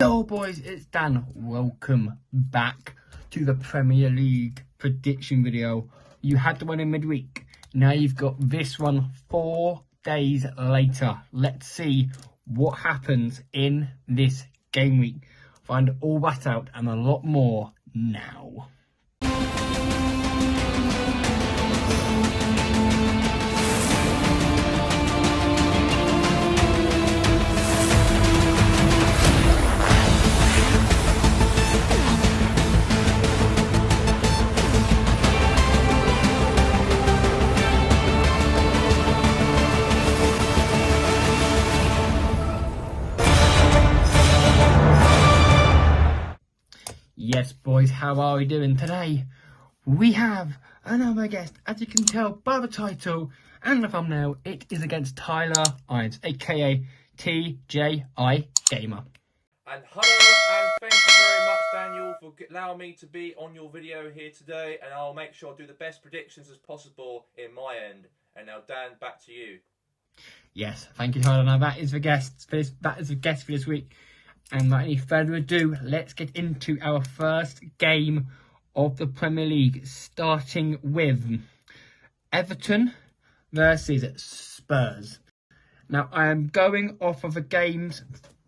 Hello boys, it's Dan. Welcome back to the Premier League prediction video. You had the one in midweek. Now you've got this one 4 days later. Let's see what happens in this game week. Find all that out and a lot more now. Yes, boys, how are we doing today? We have another guest. As you can tell by the title and the thumbnail, it is against Tyler Irons, aka TJI Gamer. And hello, and thank you very much, Daniel, for allowing me to be on your video here today. And I'll make sure I do the best predictions as possible in my end. And now, Dan, back to you. Yes, thank you, Tyler. Now that is the guest for this. That is the guest for this week. And without any further ado, let's get into our first game of the Premier League, starting with Everton versus Spurs. Now, I am going off of the games.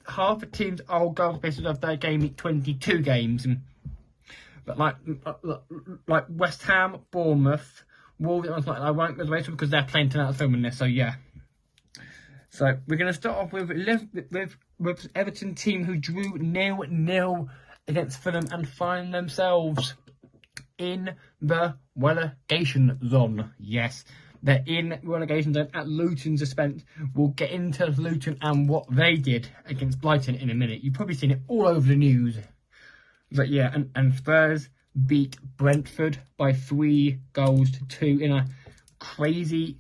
Half the teams I'll go off based off their game week 22 games. But like West Ham, Bournemouth, Wolves, I won't go away because they're playing tonight filming this, so yeah. So we're going to start off with Everton team who drew 0-0 against Fulham and find themselves in the relegation zone. Yes, they're in relegation zone at Luton's expense. We'll get into Luton and what they did against Brighton in a minute. You've probably seen it all over the news. But yeah, and Spurs beat Brentford by 3-2 in a crazy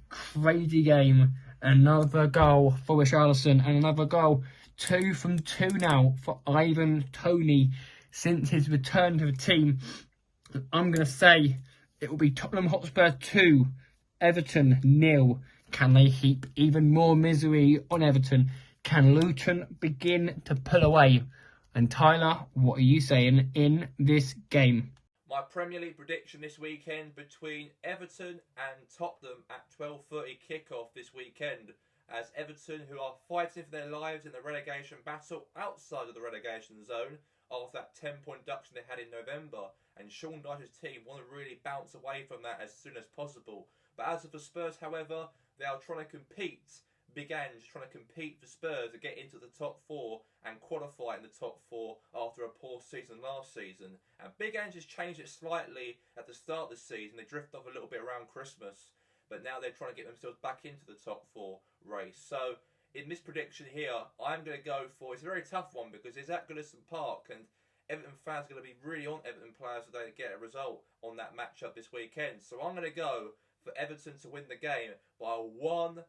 game. Another goal for Richarlison and another goal. 2 from 2 now for Ivan Toney since his return to the team. I'm going to say it will be Tottenham Hotspur 2, Everton 0. Can they heap even more misery on Everton? Can Luton begin to pull away? And Tyler, what are you saying in this game? My Premier League prediction this weekend between Everton and Tottenham at 12:30 kickoff this weekend, as Everton, who are fighting for their lives in the relegation battle outside of the relegation zone after that 10-point deduction they had in November, and Sean Dyche's team want to really bounce away from that as soon as possible. But as for Spurs, however, they are trying to compete. Big Ange trying to compete for Spurs to get into the top 4 and qualify in the top 4 after a poor season last season. And Big Ange has changed it slightly at the start of the season. They drift off a little bit around Christmas, but now they're trying to get themselves back into the top 4 race. So in this prediction here, I'm going to go for, it's a very tough one because it's at Goodison Park and Everton fans are going to be really on Everton players if they get a result on that matchup this weekend. So I'm going to go for Everton to win the game by 1-0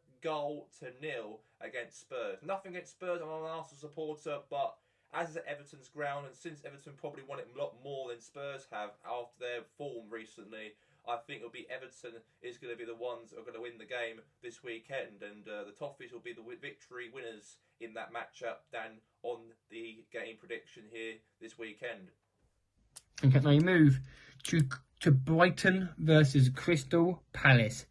against Spurs. Nothing against Spurs, I'm an Arsenal supporter, but as is at Everton's ground, and since Everton probably won it a lot more than Spurs have after their form recently, I think it'll be Everton is going to be the ones that are going to win the game this weekend, and the Toffees will be the victory winners in that matchup than on the game prediction here this weekend. Okay, now you move to Brighton versus Crystal Palace.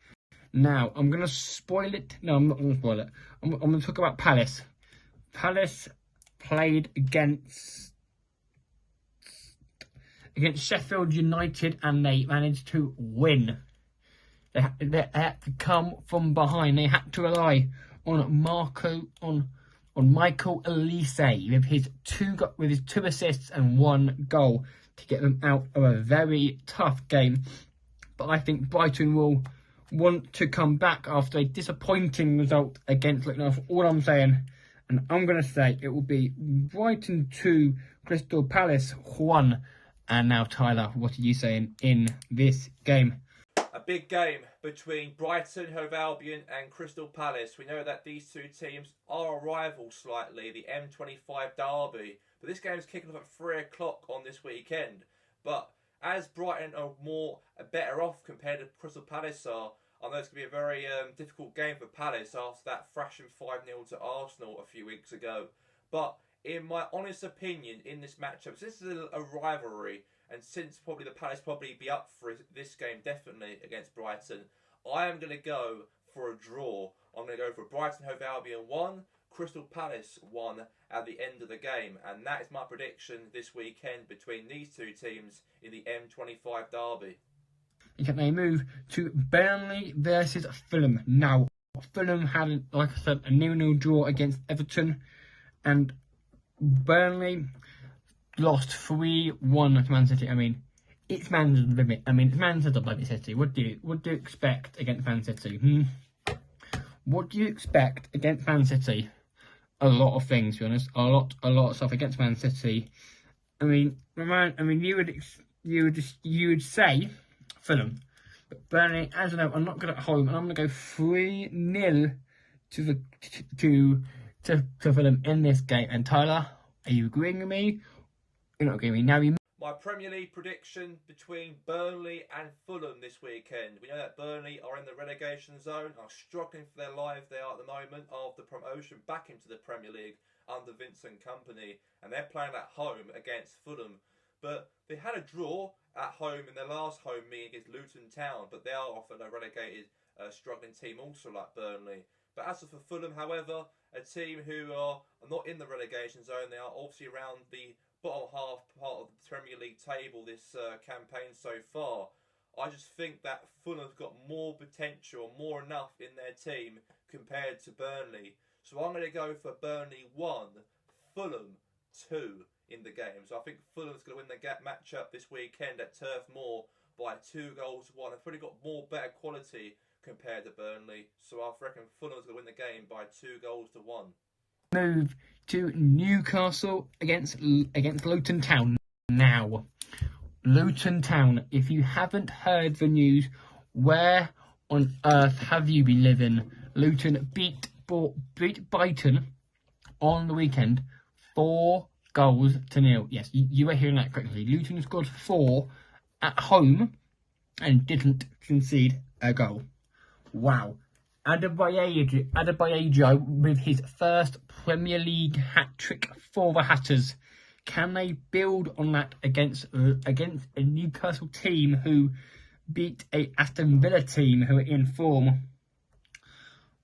Now, I'm going to spoil it. No, I'm not going to spoil it. I'm going to talk about Palace. Palace played against Sheffield United and they managed to win. They had to come from behind. They had to rely on Michael Elise with his 2 assists and 1 goal to get them out of a very tough game. But I think Brighton will want to come back after a disappointing result against Luton. That's all I'm saying. And I'm going to say it will be Brighton 2, Crystal Palace 1. And now, Tyler, what are you saying in this game? A big game between Brighton, Hove Albion and Crystal Palace. We know that these two teams are a rival slightly, the M25 derby. But this game is kicking off at 3 o'clock on this weekend. But as Brighton are better off compared to Crystal Palace are, I know it's going to be a very difficult game for Palace after that thrashing 5-0 to Arsenal a few weeks ago. But in my honest opinion, in this matchup, since this is a rivalry, and since probably the Palace probably be up for this game definitely against Brighton, I am going to go for a draw. I'm going to go for Brighton Hove Albion 1, Crystal Palace 1 at the end of the game. And that is my prediction this weekend between these two teams in the M25 derby. Can they move to Burnley versus Fulham? Now, Fulham had, like I said, a 0-0 draw against Everton, and Burnley lost 3-1 to Man City. I mean, it's Man City. It's Man City bloody City. What do you expect against Man City? What do you expect against Man City? A lot of things, to be honest. A lot of stuff against Man City. You would say Fulham, but Burnley, as you know, I'm not good at home, and I'm going to go 3-0 to Fulham in this game. And Tyler, are you agreeing with me? You're not agreeing with me. Now my Premier League prediction between Burnley and Fulham this weekend. We know that Burnley are in the relegation zone, are struggling for their lives they are at the moment after promotion back into the Premier League under Vincent Kompany, and they're playing at home against Fulham. But they had a draw at home in their last home meeting against Luton Town, but they are often a relegated, struggling team also like Burnley. But as for Fulham, however, a team who are not in the relegation zone, they are obviously around the bottom half part of the Premier League table this campaign so far. I just think that Fulham's got more potential, more enough in their team compared to Burnley. So I'm going to go for Burnley 1, Fulham 2 in the game. So I think Fulham's going to win the matchup this weekend at Turf Moor by 2-1. They've probably got better quality compared to Burnley. So I reckon Fulham's going to win the game by 2-1. Move to Newcastle against Luton Town now. Luton Town, if you haven't heard the news, where on earth have you been living? Luton beat Brighton on the weekend 4-0. Yes, you were hearing that correctly. Luton scored 4 at home and didn't concede a goal. Wow. Adebayo with his first Premier League hat-trick for the Hatters. Can they build on that against a Newcastle team who beat a Aston Villa team who are in form?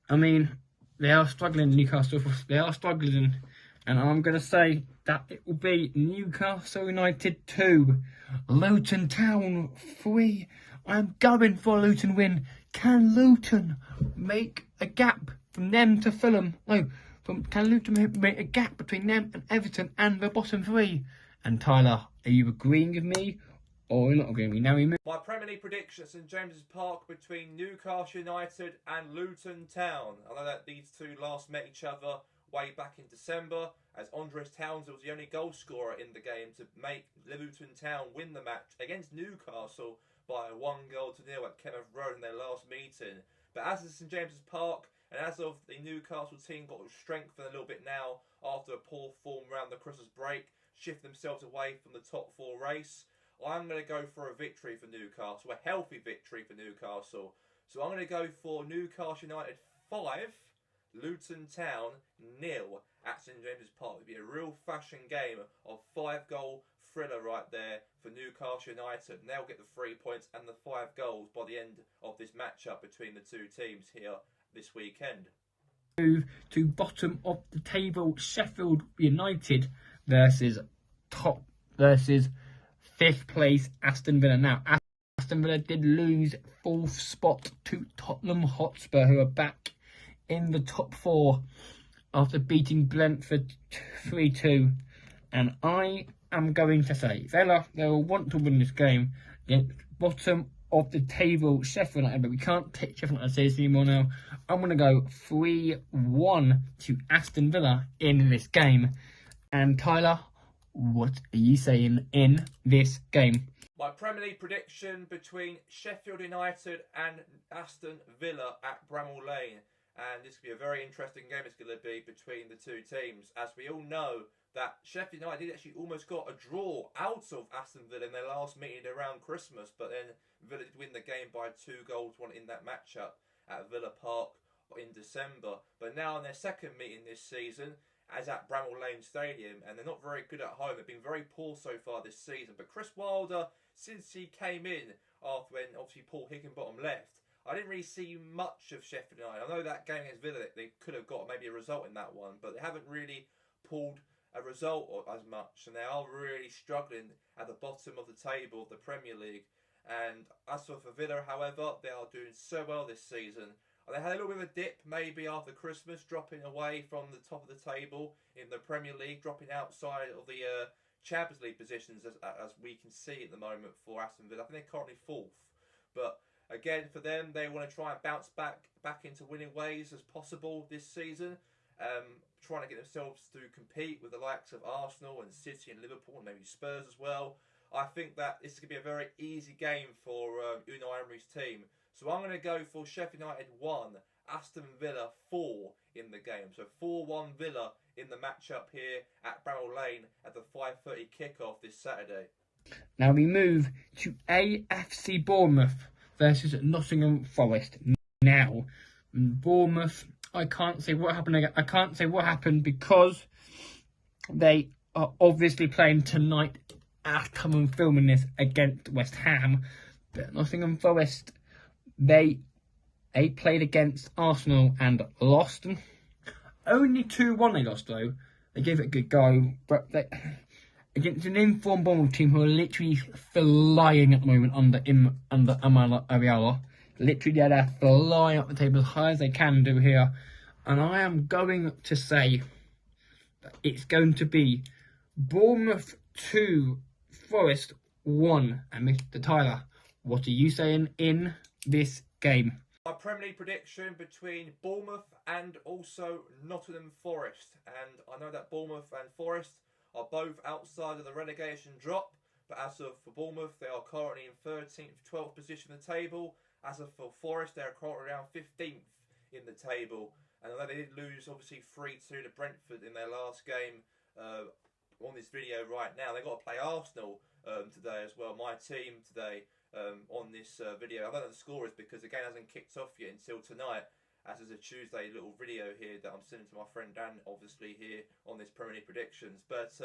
I mean, they are struggling, Newcastle. They are struggling. And I'm going to say that it will be Newcastle United 2, Luton Town 3. I'm going for a Luton win. Can Luton make a gap from them to Fulham? No, can Luton make a gap between them and Everton and the bottom 3? And Tyler, are you agreeing with me or not agreeing with me? Now we move. My Premier League prediction at St James's Park between Newcastle United and Luton Town. I know that these two last met each other way back in December, as Andres Townsend was the only goal scorer in the game to make Luton Town win the match against Newcastle by 1-0 at Kenneth Road in their last meeting. But as it's St James's Park, and as of the Newcastle team got strengthened a little bit now after a poor form around the Christmas break, shift themselves away from the top 4 race, I'm going to go for a victory for Newcastle, a healthy victory for Newcastle. So I'm going to go for Newcastle United 5, Luton Town 0 at St James's Park. It'll be a real fashion game of 5-goal thriller right there for Newcastle United. And they'll get the 3 points and the 5 goals by the end of this matchup between the two teams here this weekend. Move to bottom of the table, Sheffield United versus 5th place Aston Villa. Now, Aston Villa did lose 4th spot to Tottenham Hotspur, who are back in the top 4 after beating Brentford 3-2. And I am going to say Villa, they will want to win this game against bottom of the table Sheffield United, but we can't take Sheffield United serious anymore now. I'm going to go 3-1 to Aston Villa in this game. And Tyler, what are you saying in this game? My Premier League prediction between Sheffield United and Aston Villa at Bramall Lane. And this could be a very interesting game it's going to be between the two teams. As we all know that Sheffield United actually almost got a draw out of Aston Villa in their last meeting around Christmas. But then Villa did win the game by 2-1 in that matchup at Villa Park in December. But now in their second meeting this season, as at Bramall Lane Stadium, and they're not very good at home. They've been very poor so far this season. But Chris Wilder, since he came in after when obviously Paul Higginbottom left, I didn't really see much of Sheffield United. I know that game against Villa, they could have got maybe a result in that one, but they haven't really pulled a result as much, and they are really struggling at the bottom of the table of the Premier League. And as for Villa, however, they are doing so well this season. They had a little bit of a dip maybe after Christmas, dropping away from the top of the table in the Premier League, dropping outside of the Champions League positions as we can see at the moment for Aston Villa. I think they're currently 4th. But again, for them, they want to try and bounce back into winning ways as possible this season. Trying to get themselves to compete with the likes of Arsenal and City and Liverpool and maybe Spurs as well. I think that this is going to be a very easy game for Unai Emery's team. So I'm going to go for Sheffield United 1, Aston Villa 4 in the game. So 4-1 Villa in the matchup here at Bramall Lane at the 5:30 kickoff this Saturday. Now we move to AFC Bournemouth versus Nottingham Forest. Now, Bournemouth, I can't say what happened. I can't say what happened because they are obviously playing tonight after I'm filming this against West Ham. But Nottingham Forest, they played against Arsenal and lost. Only 2-1 they lost though. They gave it a good go, but against an informed Bournemouth team who are literally flying at the moment under Amala Ariala. Literally, they're flying up the table as high as they can do here. And I am going to say that it's going to be Bournemouth 2, Forest 1. And Mr. Tyler, what are you saying in this game? My Premier League prediction between Bournemouth and also Nottingham Forest. And I know that Bournemouth and Forest are both outside of the relegation drop. But as of for Bournemouth, they are currently in 13th, 12th position in the table. As of for Forest, they are currently around 15th in the table. And although they did lose, obviously, 3-2 to Brentford in their last game on this video right now, they've got to play Arsenal today as well. My team today on this video. I don't know the score is because the game hasn't kicked off yet until tonight, as is a Tuesday little video here that I'm sending to my friend Dan, obviously, here on this Premier League predictions. But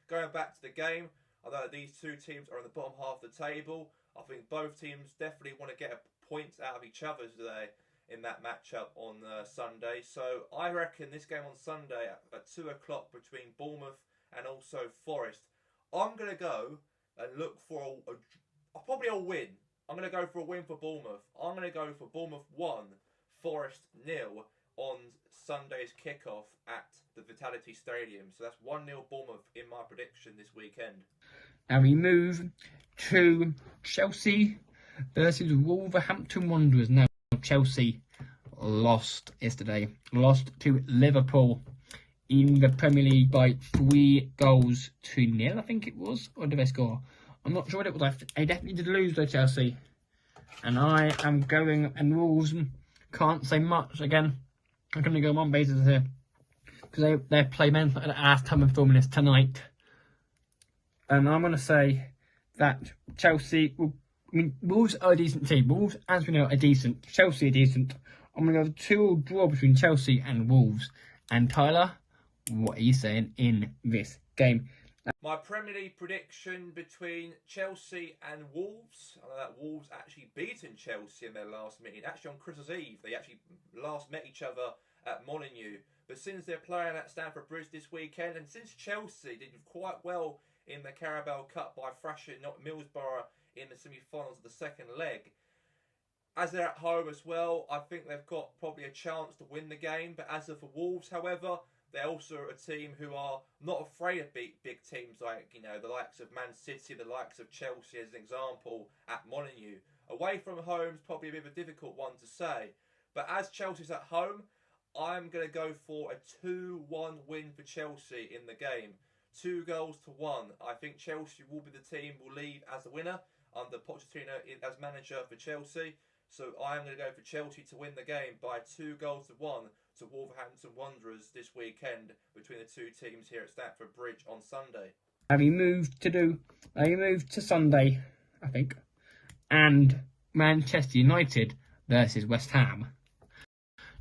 going back to the game, I know that these two teams are in the bottom half of the table. I think both teams definitely want to get a point out of each other today in that matchup on Sunday. So I reckon this game on Sunday at 2 o'clock between Bournemouth and also Forest, I'm going to go and look for probably a win. I'm going to go for a win for Bournemouth. I'm going to go for Bournemouth 1, Forest 0 on Sunday's kickoff at the Vitality Stadium. So that's 1-0 Bournemouth in my prediction this weekend. Now we move to Chelsea versus Wolverhampton Wanderers. Now Chelsea lost yesterday. Lost to Liverpool in the Premier League by 3-0, I think it was. Or did they score? I'm not sure what it was. They definitely did lose though, Chelsea. And I am going, and Wolves can't say much. Again, I'm going to go on one basis here. Because they play men at the last time of filming this tonight. And I'm going to say that Chelsea will... I mean, Wolves are a decent team. Wolves, as we know, are decent. Chelsea are decent. I'm going to go 2-2 draw between Chelsea and Wolves. And Tyler, what are you saying in this game? My Premier League prediction between Chelsea and Wolves. I know that Wolves actually beaten Chelsea in their last meeting. Actually on Christmas Eve, they actually last met each other at Molineux. But since they're playing at Stamford Bridge this weekend, and since Chelsea did quite well in the Carabao Cup by thrashing Middlesbrough in the semi-finals of the second leg, as they're at home as well, I think they've got probably a chance to win the game. But as for Wolves, however, they're also a team who are not afraid of big teams like, you know, the likes of Man City, the likes of Chelsea as an example at Molineux. Away from home is probably a bit of a difficult one to say. But as Chelsea's at home, I'm going to go for a 2-1 win for Chelsea in the game. 2-1. I think Chelsea will be the team will leave as the winner under Pochettino as manager for Chelsea. So I'm going to go for Chelsea to win the game by 2-1 to Wolverhampton Wanderers this weekend between the two teams here at Stamford Bridge on Sunday. Have you moved to Sunday, I think, and Manchester United versus West Ham.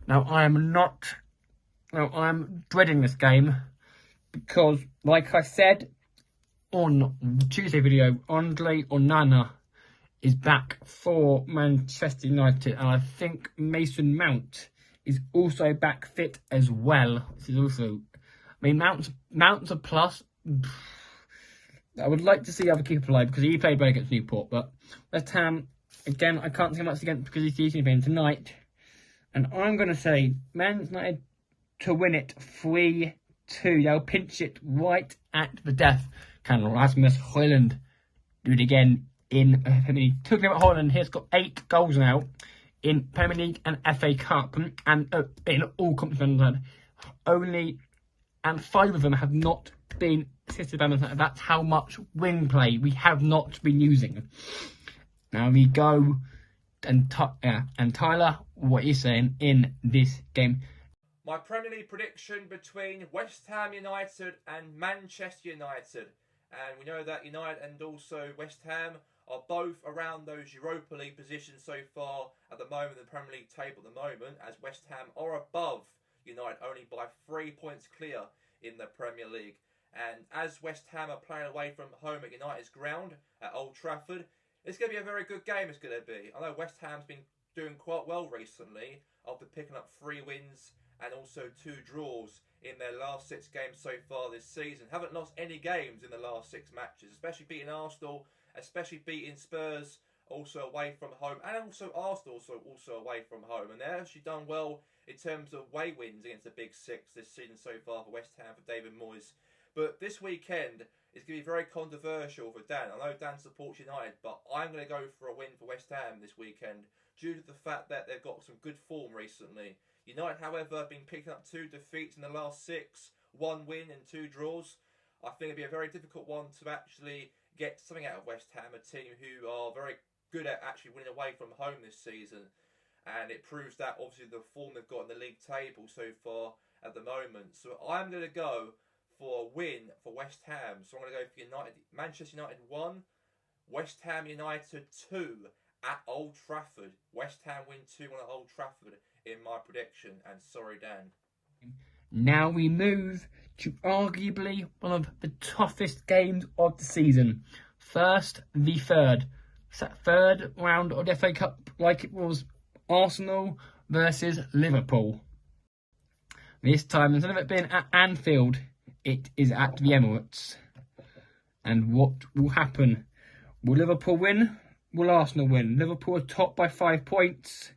Now I am not Now, I'm dreading this game because, like I said on the Tuesday video, Andre Onana is back for Manchester United, and I think Mason Mount is also back fit as well. This is also, I mean, Mount's a plus. I would like to see other keeper play because he played well against Newport, but West Ham, again, I can't say much against because he's usually playing tonight. And I'm going to say Man United to win it 3-2. They'll pinch it right at the death. Can Rasmus Højlund do it again in Premier League? Talking about Højlund, he's got 8 goals now in Premier League and FA Cup and in all competitions. And 5 of them have not been assisted by Man United. That's how much wing play we have not been using. Now we go, and Tyler, what are you saying in this game? My Premier League prediction between West Ham United and Manchester United. And we know that United and also West Ham are both around those Europa League positions so far at the moment in the Premier League table at the moment, as West Ham are above United only by 3 points clear in the Premier League. And as West Ham are playing away from home at United's ground at Old Trafford, it's going to be a very good game. It's going to be. I know West Ham's been doing quite well recently after picking up 3 wins and also 2 draws in their last 6 games so far this season. Haven't lost any games in the last 6 matches, especially beating Arsenal, especially beating Spurs also away from home, and also Arsenal also away from home. And they've actually done well in terms of away wins against the Big Six this season so far for West Ham, for David Moyes. But this weekend is going to be very controversial for Dan. I know Dan supports United, but I'm going to go for a win for West Ham this weekend due to the fact that they've got some good form recently. United, however, have been picking up 2 defeats in the last 6, 1 win and 2 draws. I think it'll be a very difficult one to actually get something out of West Ham, a team who are very good at actually winning away from home this season. And it proves that, obviously, the form they've got in the league table so far at the moment. So I'm going to go for a win for West Ham. So I'm going to go for Manchester United 1, West Ham United 2 at Old Trafford. West Ham win 2-1 at Old Trafford in my prediction. And sorry, Dan. Now we move to arguably one of the toughest games of the season. First, the third round of the FA Cup, like it was Arsenal versus Liverpool. This time, instead of it being at Anfield, it is at the Emirates. And what will happen? Will Liverpool win? Will Arsenal win? Liverpool are top by 5 points.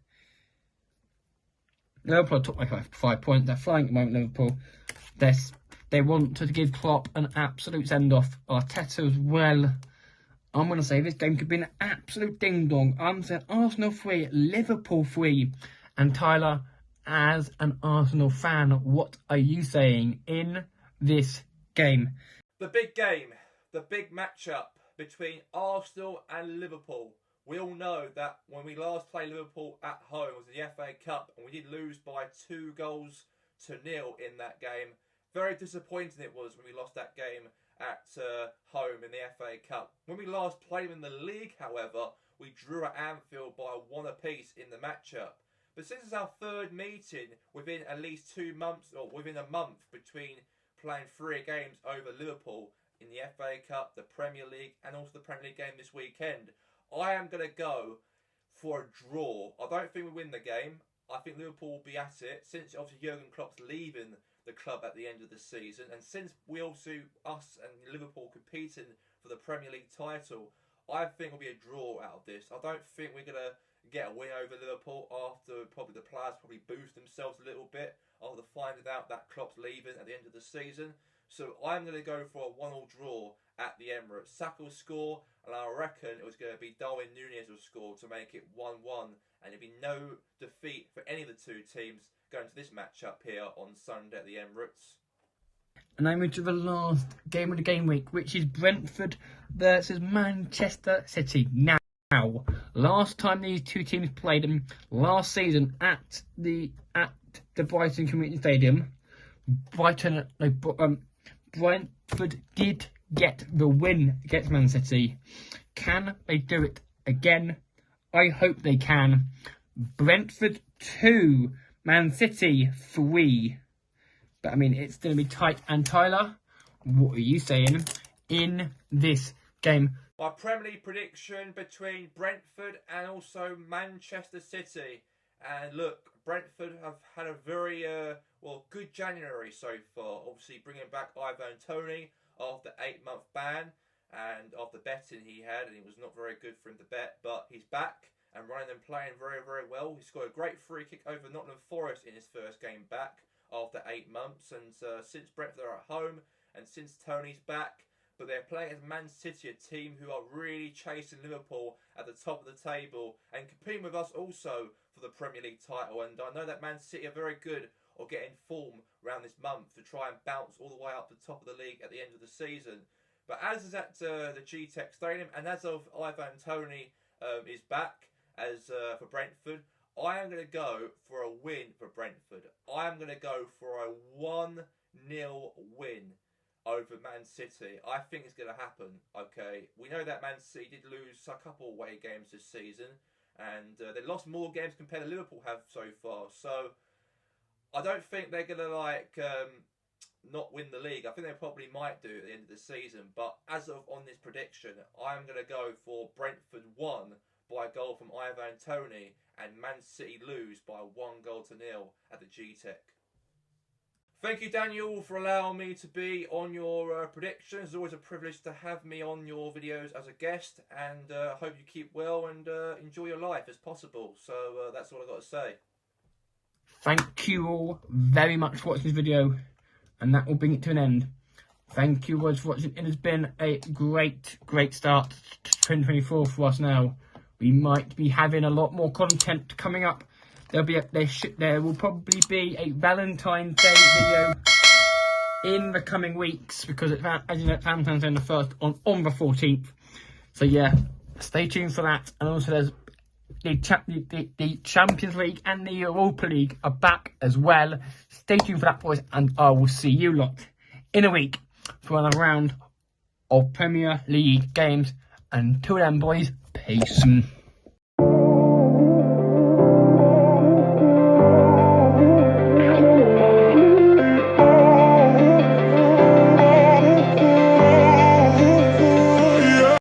Liverpool are top by 5 points. They're flying at the moment, Liverpool. They want to give Klopp an absolute send-off. Arteta as well. I'm going to say this game could be an absolute ding-dong. I'm saying Arsenal 3, Liverpool 3. And Tyler, as an Arsenal fan, what are you saying in this game? The big game, the big matchup between Arsenal and Liverpool. We all know that when we last played Liverpool at home, it was in the FA Cup, and we did lose by 2-0 in that game. Very disappointing it was when we lost that game at home in the FA Cup. When we last played them in the league, however, we drew at Anfield by 1 apiece in the matchup. But since it's our 3rd meeting within at least 2 months, or within a month between playing 3 games over Liverpool in the FA Cup, the Premier League, and also the Premier League game this weekend, I am going to go for a draw. I don't think we win the game. I think Liverpool will be at it, since obviously Jurgen Klopp's leaving the club at the end of the season, and since we also, us and Liverpool, competing for the Premier League title, I think it'll be a draw out of this. I don't think we're going to get a win over Liverpool after probably the players probably boost themselves a little bit after finding out that Klopp's leaving at the end of the season. So I'm going to go for a 1-1 draw at the Emirates. Saka will score, and I reckon it was going to be Darwin Núñez will score to make it 1-1, and there'll be no defeat for any of the 2 teams going to this matchup here on Sunday at the Emirates. And I move to the last game of the game week, which is Brentford versus Manchester City. Now, last time these 2 teams played them last season at the Brighton Community Stadium, Brentford did get the win against Man City. Can they do it again? I hope they can. Brentford 2, Man City 3. But I mean, it's going to be tight. And Tyler, what are you saying in this game? My Premier League prediction between Brentford and also Manchester City. And look, Brentford have had a very good January so far. Obviously bringing back Ivan Toney after 8-month ban and after betting he had, and it was not very good for him to bet, but he's back and running and playing very, very well. He scored a great free kick over Nottingham Forest in his first game back after 8 months, and since Brentford are at home and since Tony's back, but they're playing as Man City, a team who are really chasing Liverpool at the top of the table and competing with us also for the Premier League title. And I know that Man City are very good or getting form around this month to try and bounce all the way up the top of the league at the end of the season. But as is at the GTEC Stadium, and as of Ivan Toney is back as for Brentford, I am going to go for a win for Brentford. I am going to go for a 1-0 win over Man City. I think it's going to happen. Okay, we know that Man City did lose a couple away games this season, and they lost more games compared to Liverpool have so far. So I don't think they're going to not win the league. I think they probably might do at the end of the season. But as of on this prediction, I'm going to go for Brentford 1 by a goal from Ivan Toney and Man City lose by 1-0 at the GTEC. Thank you, Daniel, for allowing me to be on your predictions. It's always a privilege to have me on your videos as a guest, and I hope you keep well and enjoy your life as possible. So that's all I've got to say. Thank you all very much for watching this video, and that will bring it to an end. Thank you all for watching. It has been a great start to 2024 for us now. We might be having a lot more content coming up. There will probably be a Valentine's Day video in the coming weeks, because it's, as you know, Valentine's Day on the 1st on the 14th. So yeah, stay tuned for that. And also there's the Champions League and the Europa League are back as well. Stay tuned for that, boys, and I will see you lot in a week for another round of Premier League games. Until then, boys, peace.